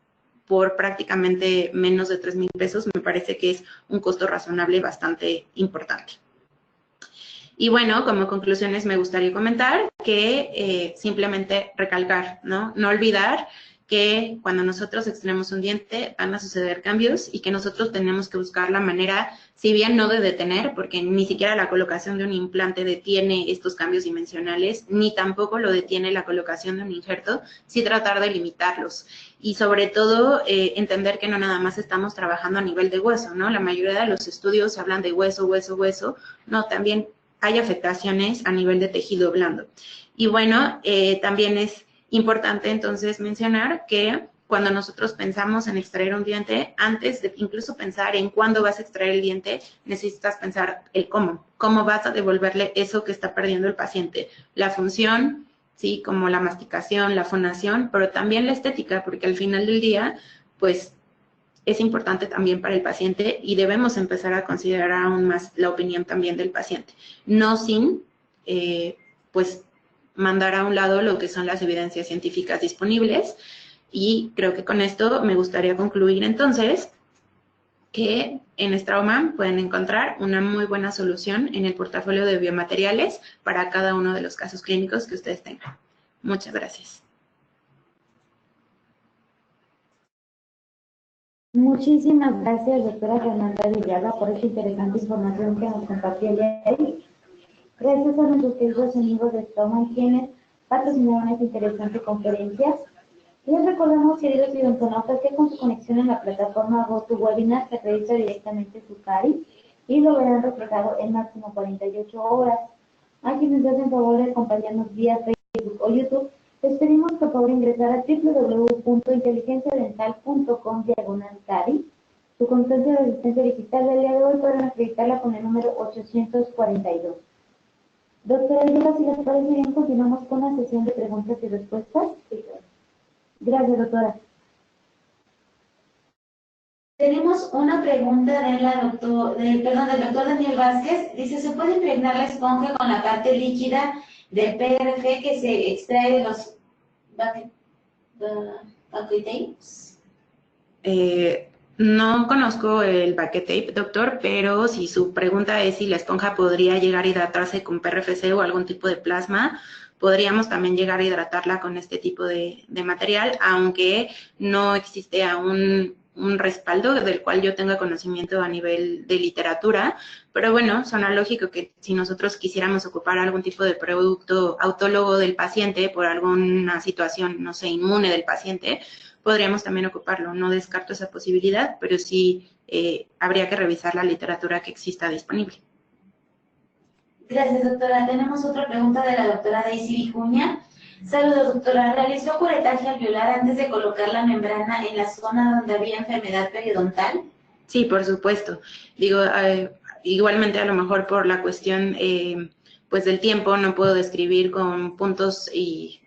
por prácticamente menos de 3,000 pesos, me parece que es un costo razonable bastante importante. Y bueno, como conclusiones me gustaría comentar que simplemente recalcar, ¿no? No olvidar que cuando nosotros extraemos un diente van a suceder cambios y que nosotros tenemos que buscar la manera, si bien no de detener, porque ni siquiera la colocación de un implante detiene estos cambios dimensionales, ni tampoco lo detiene la colocación de un injerto, sí tratar de limitarlos. Y sobre todo entender que no nada más estamos trabajando a nivel de hueso, ¿no? La mayoría de los estudios hablan de hueso, hueso, hueso, no, también hay afectaciones a nivel de tejido blando. Y bueno, también es importante entonces mencionar que cuando nosotros pensamos en extraer un diente, antes de incluso pensar en cuándo vas a extraer el diente, necesitas pensar el cómo vas a devolverle eso que está perdiendo el paciente, la función, ¿sí? Como la masticación, la fonación, pero también la estética, porque al final del día, pues, es importante también para el paciente y debemos empezar a considerar aún más la opinión también del paciente, no sin, pues, mandar a un lado lo que son las evidencias científicas disponibles. Y creo que con esto me gustaría concluir entonces que en Straumann pueden encontrar una muy buena solución en el portafolio de biomateriales para cada uno de los casos clínicos que ustedes tengan. Muchas gracias. Muchísimas gracias, doctora Fernanda Villaga, por esta interesante información que nos compartió el día de hoy. Gracias a nuestros queridos amigos de Straumann, quienes patrocinaron esta interesante conferencia. Les recordamos, queridos odontonautas, que con su conexión en la plataforma GoToWebinar se acredita directamente su CARI y lo verán reflejado en máximo 48 horas. A quienes hacen favor de acompañarnos vía Facebook o YouTube, les pedimos por favor ingresar a www.inteligenciadental.com/CARI. Su constancia de asistencia digital del día de hoy podrán acreditarla con el número 842. Doctora Villegas, si les parece bien, continuamos con la sesión de preguntas y respuestas. Gracias, doctora. Tenemos una pregunta del doctor Daniel Vázquez. Dice, ¿se puede impregnar la esponja con la parte líquida del PRF que se extrae de los bucket tapes? No conozco el bucket tape, doctor, pero si su pregunta es si la esponja podría llegar a hidratarse con PRFC o algún tipo de plasma, podríamos también llegar a hidratarla con este tipo de material, aunque no existe aún un respaldo del cual yo tenga conocimiento a nivel de literatura, pero bueno, suena lógico que si nosotros quisiéramos ocupar algún tipo de producto autólogo del paciente por alguna situación, no sé, inmune del paciente, podríamos también ocuparlo. No descarto esa posibilidad, pero sí habría que revisar la literatura que exista disponible. Gracias, doctora. Tenemos otra pregunta de la doctora Daisy Vicuña. Saludos, doctora. ¿Realizó curetaje alveolar antes de colocar la membrana en la zona donde había enfermedad periodontal? Sí, por supuesto. Digo, igualmente a lo mejor por la cuestión pues del tiempo no puedo describir con puntos y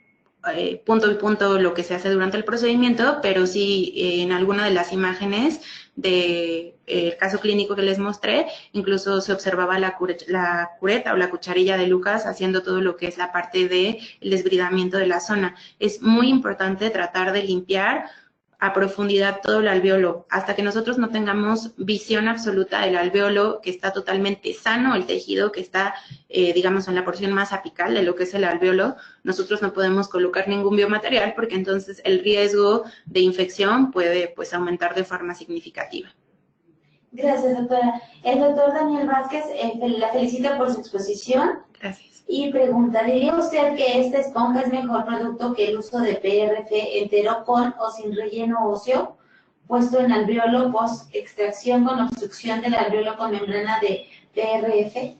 punto y punto lo que se hace durante el procedimiento, pero sí en alguna de las imágenes del caso clínico que les mostré, incluso se observaba la cureta o la cucharilla de Lucas haciendo todo lo que es la parte del desbridamiento de la zona. Es muy importante tratar de limpiar a profundidad todo el alveolo, hasta que nosotros no tengamos visión absoluta del alveolo, que está totalmente sano, el tejido que está, digamos, en la porción más apical de lo que es el alveolo, nosotros no podemos colocar ningún biomaterial porque entonces el riesgo de infección puede, pues, aumentar de forma significativa. Gracias, doctora. El doctor Daniel Vázquez la felicita por su exposición. Gracias. Y pregunta, ¿diría usted que esta esponja es mejor producto que el uso de PRF entero con o sin relleno óseo, puesto en alveolo post extracción con obstrucción del alveolo con membrana de PRF?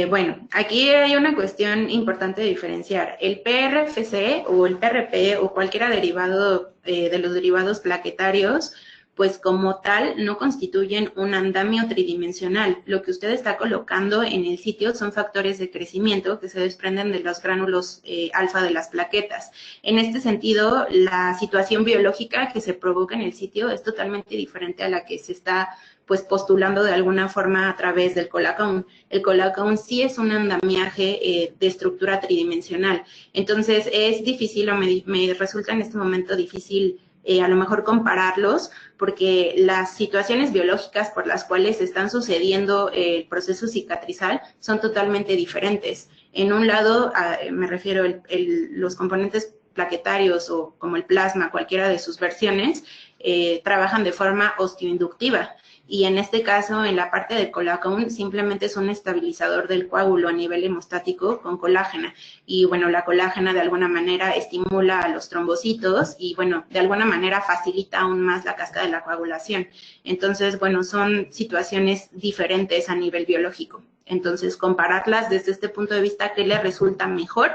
Bueno, aquí hay una cuestión importante de diferenciar. El PRFC o el PRP o cualquiera derivado de los derivados plaquetarios pues como tal no constituyen un andamio tridimensional. Lo que usted está colocando en el sitio son factores de crecimiento que se desprenden de los gránulos alfa de las plaquetas. En este sentido, la situación biológica que se provoca en el sitio es totalmente diferente a la que se está pues postulando de alguna forma a través del colacón. El colacón sí es un andamiaje de estructura tridimensional. Entonces es difícil, o me resulta en este momento difícil a lo mejor compararlos, porque las situaciones biológicas por las cuales están sucediendo el proceso cicatrizal son totalmente diferentes. En un lado, me refiero los componentes plaquetarios o como el plasma, cualquiera de sus versiones, trabajan de forma osteoinductiva. Y en este caso, en la parte del colacón, simplemente es un estabilizador del coágulo a nivel hemostático con colágena. Y bueno, la colágena de alguna manera estimula a los trombocitos y bueno, de alguna manera facilita aún más la cascada de la coagulación. Entonces, bueno, son situaciones diferentes a nivel biológico. Entonces, compararlas desde este punto de vista, ¿qué le resulta mejor?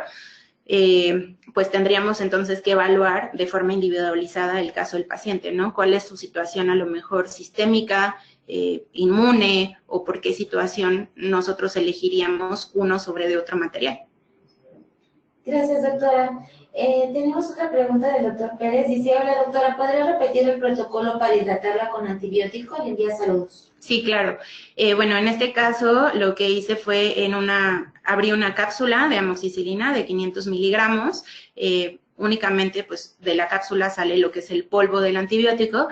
Pues tendríamos entonces que evaluar de forma individualizada el caso del paciente, ¿no? ¿Cuál es su situación a lo mejor sistémica, inmune, o por qué situación nosotros elegiríamos uno sobre de otro material? Gracias, doctora. Tenemos otra pregunta del doctor Pérez. Dice, hola, doctora, ¿podría repetir el protocolo para hidratarla con antibiótico? Le envía saludos. Sí, claro. Bueno, en este caso lo que hice fue abrí una cápsula de amoxicilina de 500 miligramos. Únicamente, pues, de la cápsula sale lo que es el polvo del antibiótico.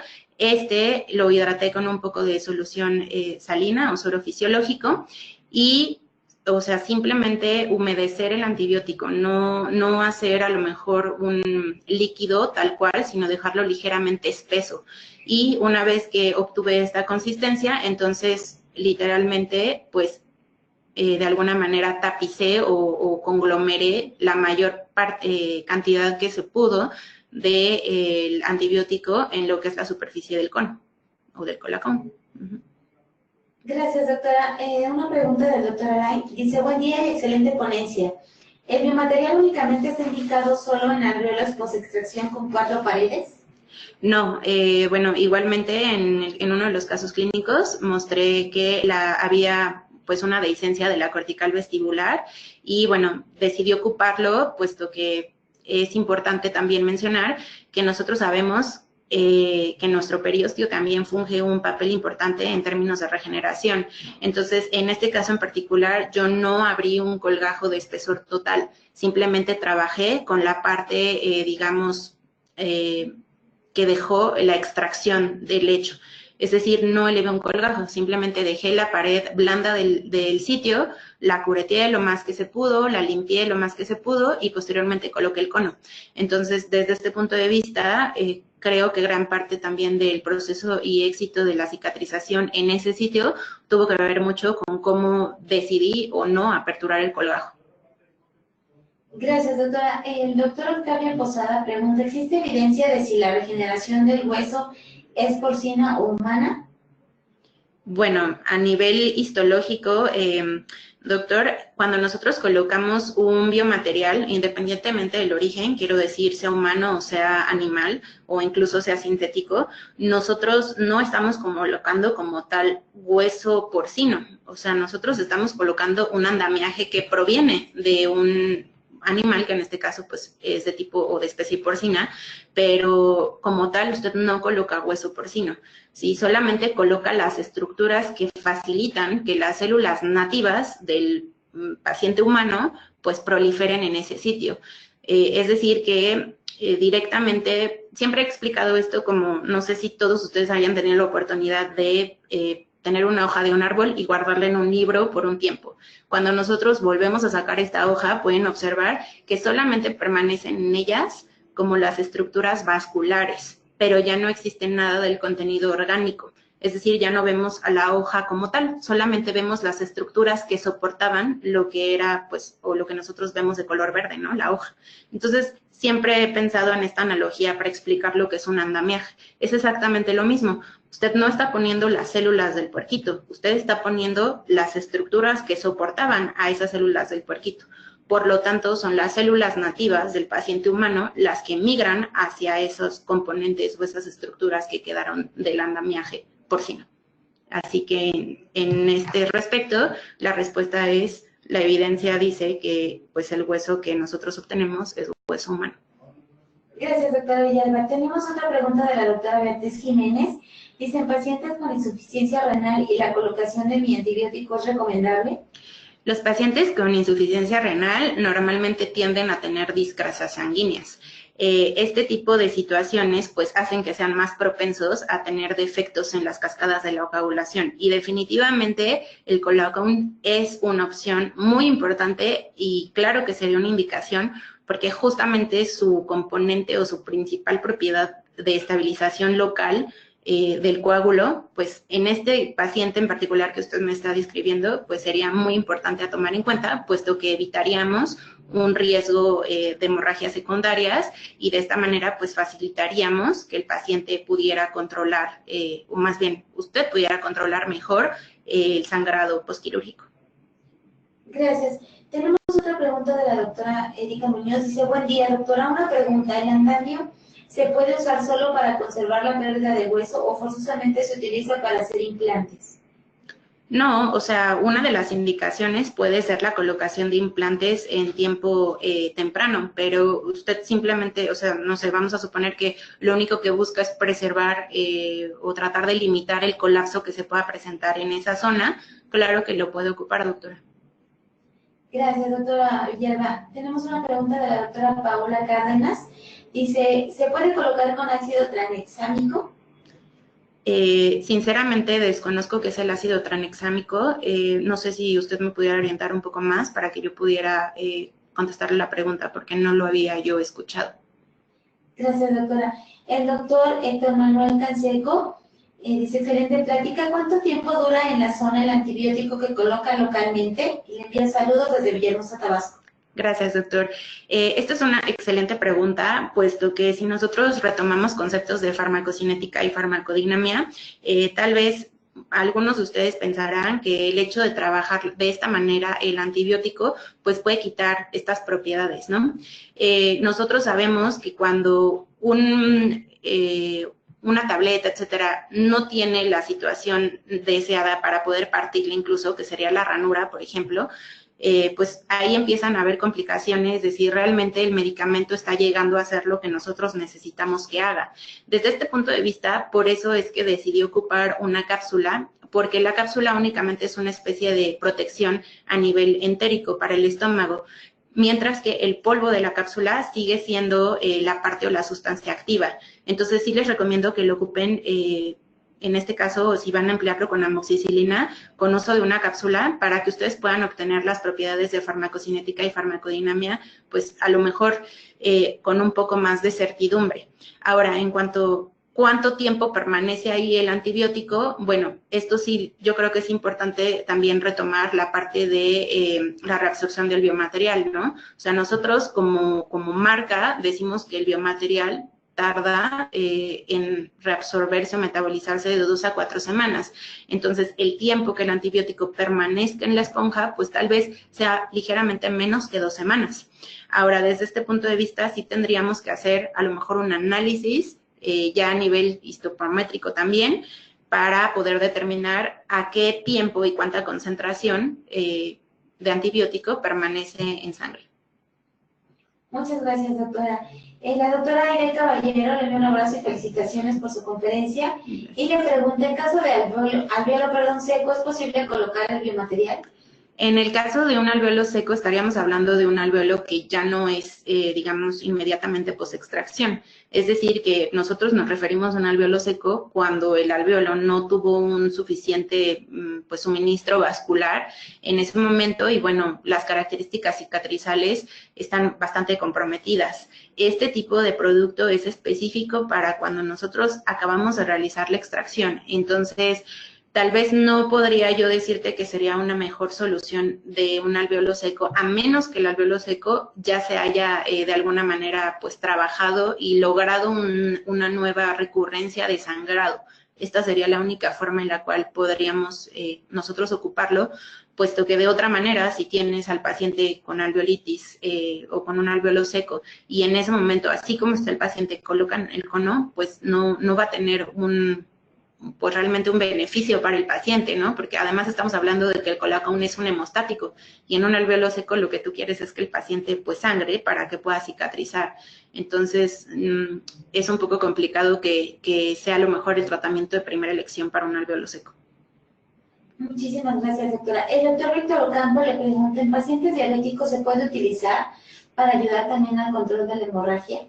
Lo hidraté con un poco de solución salina o suero fisiológico y, o sea, simplemente humedecer el antibiótico, no hacer a lo mejor un líquido tal cual, sino dejarlo ligeramente espeso. Y una vez que obtuve esta consistencia, entonces literalmente, pues, de alguna manera tapicé o conglomeré la mayor cantidad que se pudo del antibiótico en lo que es la superficie del cono o del colacón. Gracias, doctora. Una pregunta del doctor Aray. Dice, buen día y excelente ponencia. ¿El biomaterial únicamente está indicado solo en alvéolos post-extracción con 4 paredes? No, bueno, igualmente en uno de los casos clínicos mostré que había pues una dehiscencia de la cortical vestibular y bueno, decidí ocuparlo puesto que es importante también mencionar que nosotros sabemos que nuestro periósteo también funge un papel importante en términos de regeneración. Entonces, en este caso en particular, yo no abrí un colgajo de espesor total, simplemente trabajé con la parte, digamos, que dejó la extracción del lecho. Es decir, no elevé un colgajo, simplemente dejé la pared blanda del sitio, la cureteé lo más que se pudo, la limpié lo más que se pudo y posteriormente coloqué el cono. Entonces, desde este punto de vista, creo que gran parte también del proceso y éxito de la cicatrización en ese sitio tuvo que ver mucho con cómo decidí o no aperturar el colgajo. Gracias, doctora. El doctor Octavio Posada pregunta, ¿existe evidencia de si la regeneración del hueso es porcina o humana? Bueno, a nivel histológico, doctor, cuando nosotros colocamos un biomaterial, independientemente del origen, quiero decir, sea humano o sea animal, o incluso sea sintético, nosotros no estamos colocando como tal hueso porcino. O sea, nosotros estamos colocando un andamiaje que proviene de un animal, que en este caso pues es de tipo o de especie porcina, pero como tal usted no coloca hueso porcino, ¿sí? Solamente coloca las estructuras que facilitan que las células nativas del paciente humano pues proliferen en ese sitio. Es decir que directamente, siempre he explicado esto como, no sé si todos ustedes hayan tenido la oportunidad de tener una hoja de un árbol y guardarla en un libro por un tiempo. Cuando nosotros volvemos a sacar esta hoja, pueden observar que solamente permanecen en ellas como las estructuras vasculares, pero ya no existe nada del contenido orgánico. Es decir, ya no vemos a la hoja como tal, solamente vemos las estructuras que soportaban lo que era, pues, o lo que nosotros vemos de color verde, ¿no? La hoja. Entonces, siempre he pensado en esta analogía para explicar lo que es un andamiaje. Es exactamente lo mismo. Usted no está poniendo las células del puerquito, usted está poniendo las estructuras que soportaban a esas células del puerquito. por lo tanto son las células nativas del paciente humano las que migran hacia esos componentes o esas estructuras que quedaron del andamiaje porcino. Así que en este respecto, la respuesta es, la evidencia dice que pues el hueso que nosotros obtenemos es hueso humano. Gracias, doctora Villalba. Tenemos otra pregunta de la doctora Beatriz Jiménez. Dice, ¿en pacientes con insuficiencia renal y la colocación de mi antibiótico es recomendable? Los pacientes con insuficiencia renal normalmente tienden a tener discrasias sanguíneas. Este tipo de situaciones pues hacen que sean más propensos a tener defectos en las cascadas de la coagulación y definitivamente el colocón es una opción muy importante y claro que sería una indicación porque justamente su componente o su principal propiedad de estabilización local del coágulo, pues en este paciente en particular que usted me está describiendo, pues sería muy importante a tomar en cuenta, puesto que evitaríamos un riesgo de hemorragias secundarias y de esta manera pues facilitaríamos que el paciente pudiera controlar, o más bien usted pudiera controlar mejor el sangrado postquirúrgico. Gracias. Tenemos otra pregunta de la doctora Erika Muñoz. Dice, buen día, doctora, una pregunta. ¿El andamio se puede usar solo para conservar la pérdida de hueso o forzosamente se utiliza para hacer implantes? No, o sea, una de las indicaciones puede ser la colocación de implantes en tiempo temprano, pero usted simplemente, o sea, no sé, vamos a suponer que lo único que busca es preservar o tratar de limitar el colapso que se pueda presentar en esa zona, claro que lo puede ocupar, doctora. Gracias, doctora Villalba. Tenemos una pregunta de la doctora Paola Cárdenas. Dice, ¿se puede colocar con ácido tranexámico? Sinceramente desconozco qué es el ácido tranexámico. No sé si usted me pudiera orientar un poco más para que yo pudiera contestarle la pregunta, porque no lo había yo escuchado. Gracias, doctora. El doctor Héctor Manuel Canseco dice, excelente plática. ¿Cuánto tiempo dura en la zona el antibiótico que coloca localmente? Y le envía saludos desde Villahermosa, Tabasco. Gracias, doctor. Esta es una excelente pregunta, puesto que si nosotros retomamos conceptos de farmacocinética y farmacodinamia, tal vez algunos de ustedes pensarán que el hecho de trabajar de esta manera el antibiótico, pues puede quitar estas propiedades, ¿no? Nosotros sabemos que cuando una tableta, etcétera, no tiene la situación deseada para poder partirla incluso, que sería la ranura, por ejemplo, pues ahí empiezan a haber complicaciones de si realmente el medicamento está llegando a hacer lo que nosotros necesitamos que haga. Desde este punto de vista, por eso es que decidí ocupar una cápsula, porque la cápsula únicamente es una especie de protección a nivel entérico para el estómago, mientras que el polvo de la cápsula sigue siendo la parte o la sustancia activa. Entonces sí les recomiendo que lo ocupen en este caso, si van a emplearlo con amoxicilina, con uso de una cápsula, para que ustedes puedan obtener las propiedades de farmacocinética y farmacodinamia, pues a lo mejor con un poco más de certidumbre. Ahora, en cuanto a cuánto tiempo permanece ahí el antibiótico, bueno, esto sí, yo creo que es importante también retomar la parte de la reabsorción del biomaterial, ¿no? O sea, nosotros como marca decimos que el biomaterial tarda en reabsorberse o metabolizarse de 2 a 4 semanas. Entonces, el tiempo que el antibiótico permanezca en la esponja, pues tal vez sea ligeramente menos que 2 semanas. Ahora, desde este punto de vista, sí tendríamos que hacer a lo mejor un análisis ya a nivel histoparométrico también, para poder determinar a qué tiempo y cuánta concentración de antibiótico permanece en sangre. Muchas gracias, doctora. La doctora Irene Caballero le envía un abrazo y felicitaciones por su conferencia. Y le pregunté, en caso de alveolo seco, ¿es posible colocar el biomaterial? En el caso de un alveolo seco, estaríamos hablando de un alveolo que ya no es, digamos, inmediatamente posextracción. Es decir, que nosotros nos referimos a un alveolo seco cuando el alveolo no tuvo un suficiente pues, suministro vascular en ese momento y, bueno, las características cicatrizales están bastante comprometidas. Este tipo de producto es específico para cuando nosotros acabamos de realizar la extracción. Entonces, tal vez no podría yo decirte que sería una mejor solución de un alveolo seco, a menos que el alveolo seco ya se haya de alguna manera pues trabajado y logrado una nueva recurrencia de sangrado. Esta sería la única forma en la cual podríamos nosotros ocuparlo, puesto que de otra manera, si tienes al paciente con alveolitis o con un alveolo seco, y en ese momento, así como está el paciente, colocan el cono, pues no va a tener pues realmente un beneficio para el paciente, ¿no? Porque además estamos hablando de que el colacón es un hemostático y en un alveolo seco lo que tú quieres es que el paciente pues sangre para que pueda cicatrizar. Entonces es un poco complicado que sea a lo mejor el tratamiento de primera elección para un alveolo seco. Muchísimas gracias, doctora. El doctor Víctor Ocampo le pregunta, ¿en pacientes diabéticos se puede utilizar para ayudar también al control de la hemorragia?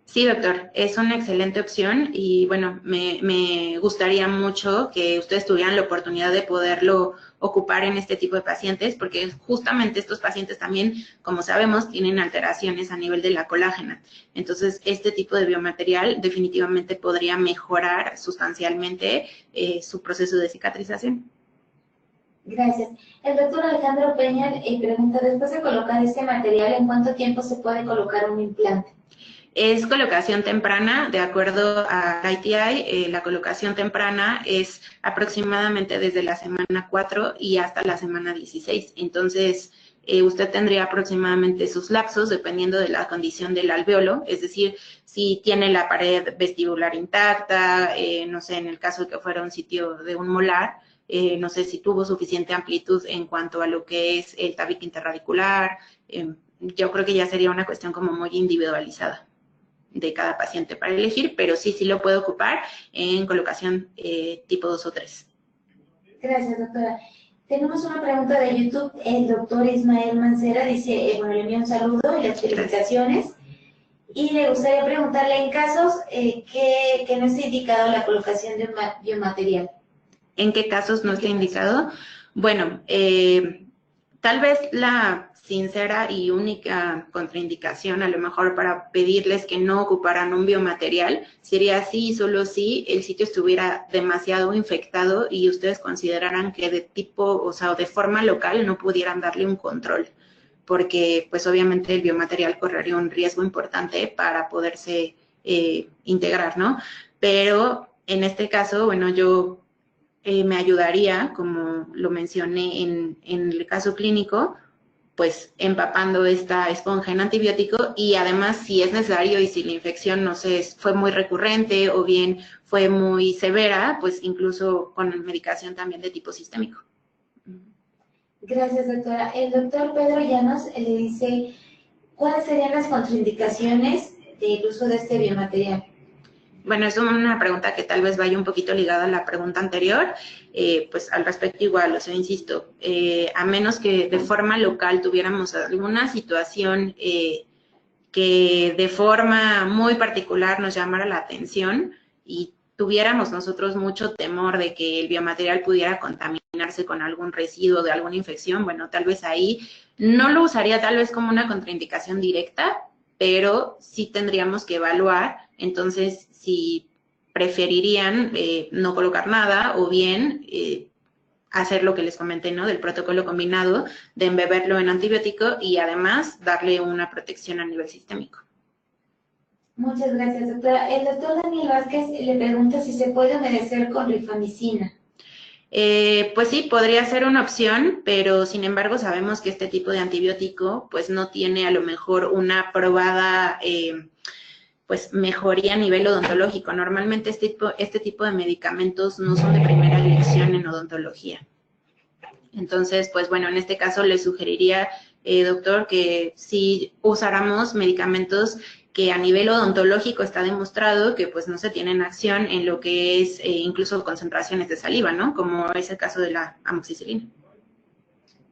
Sí, doctor, es una excelente opción y bueno, me gustaría mucho que ustedes tuvieran la oportunidad de poderlo ocupar en este tipo de pacientes, porque justamente estos pacientes también, como sabemos, tienen alteraciones a nivel de la colágena. Entonces, este tipo de biomaterial definitivamente podría mejorar sustancialmente su proceso de cicatrización. Gracias. El doctor Alejandro Peña pregunta, después de colocar este material, ¿en cuánto tiempo se puede colocar un implante? Es colocación temprana, de acuerdo a ITI, la colocación temprana es aproximadamente desde la semana 4 y hasta la semana 16. Entonces, usted tendría aproximadamente sus lapsos dependiendo de la condición del alveolo, es decir, si tiene la pared vestibular intacta, no sé, en el caso de que fuera un sitio de un molar, no sé si tuvo suficiente amplitud en cuanto a lo que es el tabique interradicular, yo creo que ya sería una cuestión como muy individualizada de cada paciente para elegir, pero sí lo puedo ocupar en colocación tipo 2 o 3. Gracias, doctora. Tenemos una pregunta de YouTube. El doctor Ismael Mancera dice, bueno, le envío un saludo y las felicitaciones. Y le gustaría preguntarle, en casos que no esté indicado la colocación de un biomaterial. ¿En qué casos no está indicado? Bueno, tal vez la sincera y única contraindicación, a lo mejor para pedirles que no ocuparan un biomaterial, sería si y solo si el sitio estuviera demasiado infectado y ustedes consideraran que de tipo, o sea, de forma local no pudieran darle un control, porque pues obviamente el biomaterial correría un riesgo importante para poderse integrar, ¿no? Pero en este caso, bueno, yo me ayudaría, como lo mencioné en el caso clínico, pues empapando esta esponja en antibiótico y además si es necesario y si la infección, no sé, fue muy recurrente o bien fue muy severa, pues incluso con medicación también de tipo sistémico. Gracias, doctora. El doctor Pedro Llanos le dice, ¿cuáles serían las contraindicaciones del uso de este biomaterial? Bueno, es una pregunta que tal vez vaya un poquito ligada a la pregunta anterior, pues al respecto igual, o sea, insisto, a menos que de forma local tuviéramos alguna situación que de forma muy particular nos llamara la atención y tuviéramos nosotros mucho temor de que el biomaterial pudiera contaminarse con algún residuo de alguna infección, bueno, tal vez ahí no lo usaría tal vez como una contraindicación directa, pero sí tendríamos que evaluar, entonces, si preferirían no colocar nada o bien hacer lo que les comenté, ¿no? Del protocolo combinado, de embeberlo en antibiótico y además darle una protección a nivel sistémico. Muchas gracias, doctora. El doctor Daniel Vázquez le pregunta si se puede humedecer con rifamicina. Pues sí, podría ser una opción, pero sin embargo sabemos que este tipo de antibiótico pues no tiene a lo mejor una probada pues mejoría a nivel odontológico. Normalmente este tipo de medicamentos no son de primera elección en odontología. Entonces, pues bueno, en este caso le sugeriría, doctor, que si usáramos medicamentos que a nivel odontológico está demostrado que pues no se tienen acción en lo que es incluso concentraciones de saliva, ¿no? Como es el caso de la amoxicilina.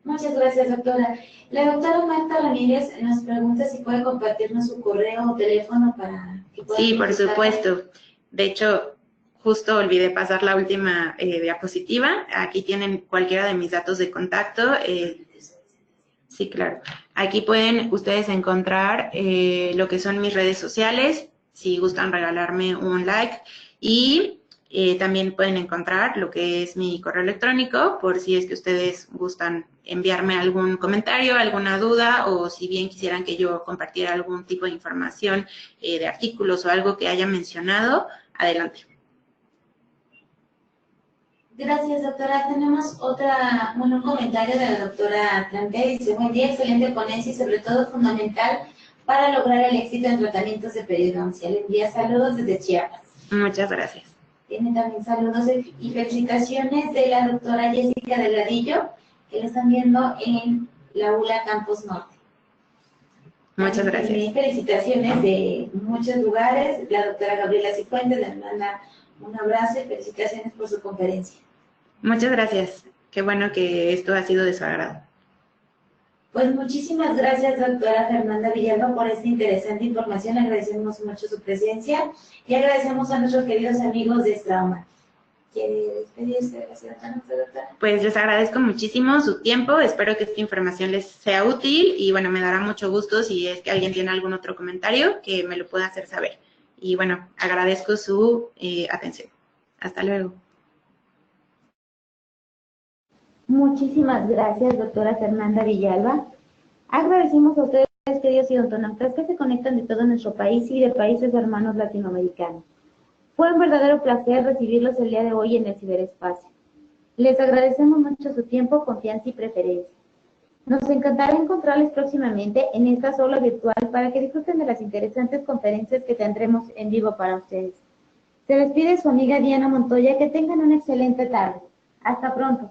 Muchas gracias, doctora. La doctora Marta Ramírez nos pregunta si puede compartirnos su correo o teléfono para que pueda. Sí, por supuesto. De hecho, justo olvidé pasar la última diapositiva. Aquí tienen cualquiera de mis datos de contacto. Sí, claro. Aquí pueden ustedes encontrar lo que son mis redes sociales, si gustan regalarme un like. Y también pueden encontrar lo que es mi correo electrónico, por si es que ustedes gustan enviarme algún comentario, alguna duda, o si bien quisieran que yo compartiera algún tipo de información de artículos o algo que haya mencionado, adelante. Gracias, doctora. Tenemos un comentario de la doctora Trampe. Dice, buen día, excelente ponencia y sobre todo fundamental para lograr el éxito en tratamientos de periodoncia. Le envía saludos desde Chiapas. Muchas gracias. Tiene también saludos y felicitaciones de la doctora Jessica Delgadillo, que lo están viendo en la ULA Campus Norte. Muchas gracias. También felicitaciones de muchos lugares. La doctora Gabriela Cifuentes le manda un abrazo y felicitaciones por su conferencia. Muchas gracias. Qué bueno que esto ha sido de su agrado. Pues muchísimas gracias, doctora Fernanda Villalba, por esta interesante información. Agradecemos mucho su presencia y agradecemos a nuestros queridos amigos de Strauma. ¿Quiere despedirse de la ciudadana, doctora? Pues les agradezco muchísimo su tiempo. Espero que esta información les sea útil y bueno, me dará mucho gusto si es que alguien tiene algún otro comentario que me lo pueda hacer saber. Y bueno, agradezco su atención. Hasta luego. Muchísimas gracias, doctora Fernanda Villalba. Agradecemos a ustedes, queridos odontonautas, que se conectan de todo nuestro país y de países hermanos latinoamericanos. Fue un verdadero placer recibirlos el día de hoy en el ciberespacio. Les agradecemos mucho su tiempo, confianza y preferencia. Nos encantará encontrarles próximamente en esta aula virtual para que disfruten de las interesantes conferencias que tendremos en vivo para ustedes. Se despide su amiga Diana Montoya. Que tengan una excelente tarde. Hasta pronto.